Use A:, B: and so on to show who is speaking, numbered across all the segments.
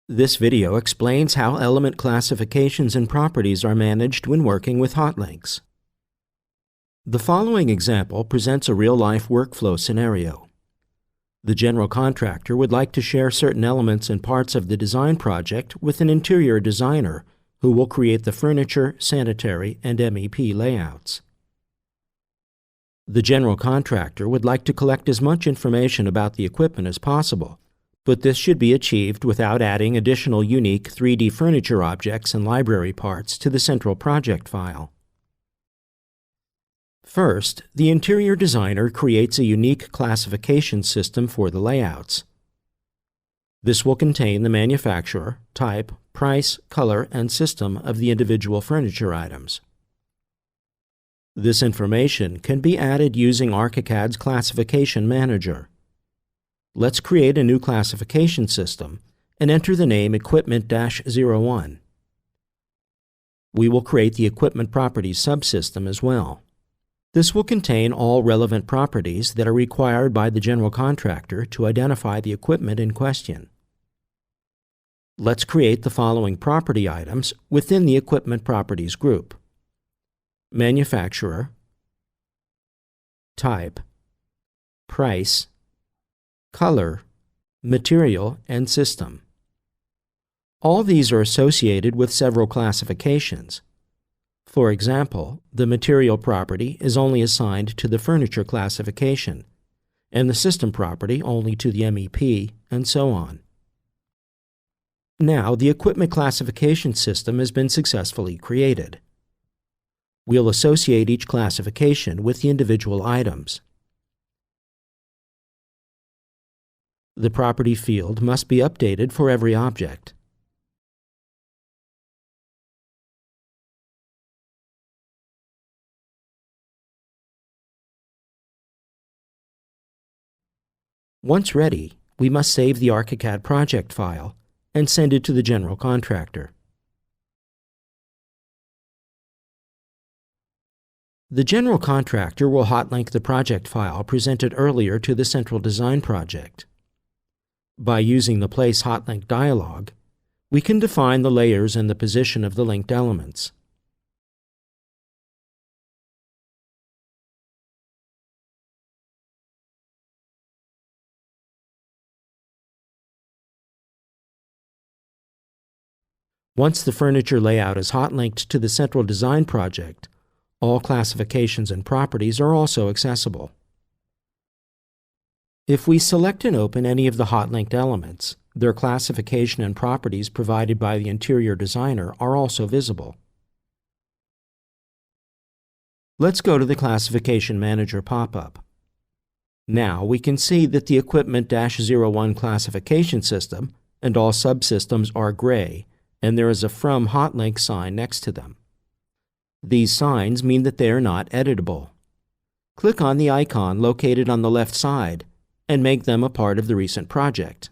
A: This video explains how element classifications and properties are managed when working with Hotlinks. The following example presents a real-life workflow scenario. The general contractor would like to share certain elements and parts of the design project with an interior designer who will create the furniture, sanitary, and MEP layouts. The general contractor would like to collect as much information about the equipment as possible, but this should be achieved without adding additional unique 3D furniture objects and library parts to the central project file. First, the interior designer creates a unique classification system for the layouts. This will contain the manufacturer, type, price, color, and system of the individual furniture items. This information can be added using ARCHICAD's Classification Manager. Let's create a new classification system and enter the name Equipment-01. We will create the Equipment Properties subsystem as well. This will contain all relevant properties that are required by the general contractor to identify the equipment in question. Let's create the following property items within the Equipment Properties group: Manufacturer, Type, Price, Color, Material, and System. All these are associated with several classifications. For example, the material property is only assigned to the furniture classification, and the system property only to the MEP, and so on. Now, the equipment classification system has been successfully created. We'll associate each classification with the individual items. The property field must be updated for every object. Once ready, we must save the ARCHICAD project file and send it to the general contractor. The general contractor will hotlink the project file presented earlier to the central design project. By using the Place Hotlink dialog, we can define the layers and the position of the linked elements. Once the furniture layout is hotlinked to the central design project, all classifications and properties are also accessible. If we select and open any of the hotlinked elements, their classification and properties provided by the interior designer are also visible. Let's go to the Classification Manager pop-up. Now we can see that the Equipment-01 classification system and all subsystems are gray, and there is a From Hotlink sign next to them. These signs mean that they are not editable. Click on the icon located on the left side and make them a part of the recent project.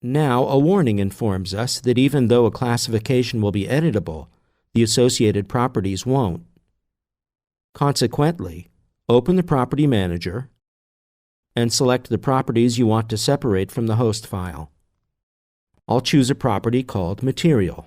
A: Now a warning informs us that even though a classification will be editable, the associated properties won't. Consequently, open the Property Manager and select the properties you want to separate from the host file. I'll choose a property called Material.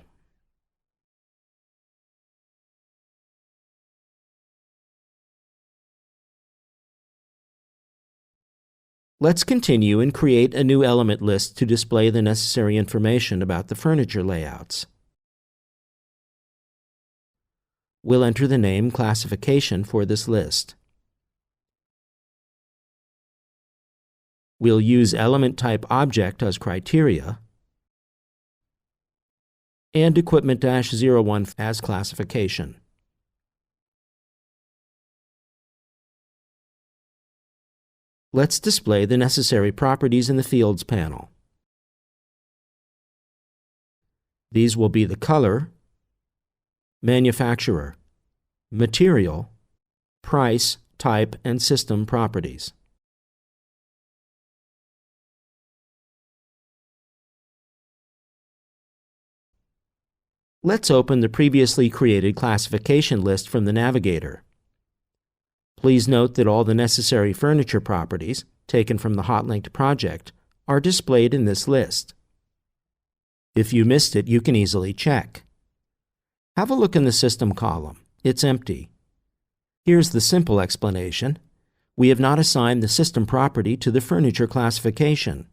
A: Let's continue and create a new element list to display the necessary information about the furniture layouts. We'll enter the name Classification for this list. We'll use Element Type Object as criteria and Equipment-01 as classification. Let's display the necessary properties in the Fields panel. These will be the color, manufacturer, material, price, type, and system properties. Let's open the previously created classification list from the navigator. Please note that all the necessary furniture properties, taken from the hotlinked project, are displayed in this list. If you missed it, you can easily check. Have a look in the System column. It's empty. Here's the simple explanation. We have not assigned the system property to the furniture classification.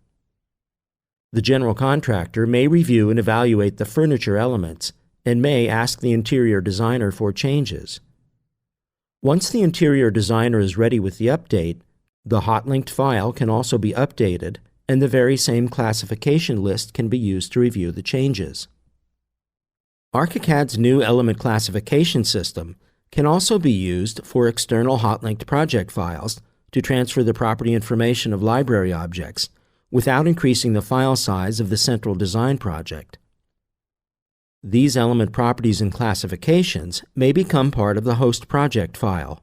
A: The general contractor may review and evaluate the furniture elements and may ask the interior designer for changes. Once the interior designer is ready with the update, the hotlinked file can also be updated, and the very same classification list can be used to review the changes. ARCHICAD's new element classification system can also be used for external hotlinked project files to transfer the property information of library objects without increasing the file size of the central design project. These element properties and classifications may become part of the host project file.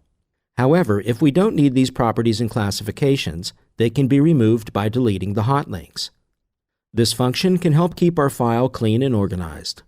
A: However, if we don't need these properties and classifications, they can be removed by deleting the hotlinks. This function can help keep our file clean and organized.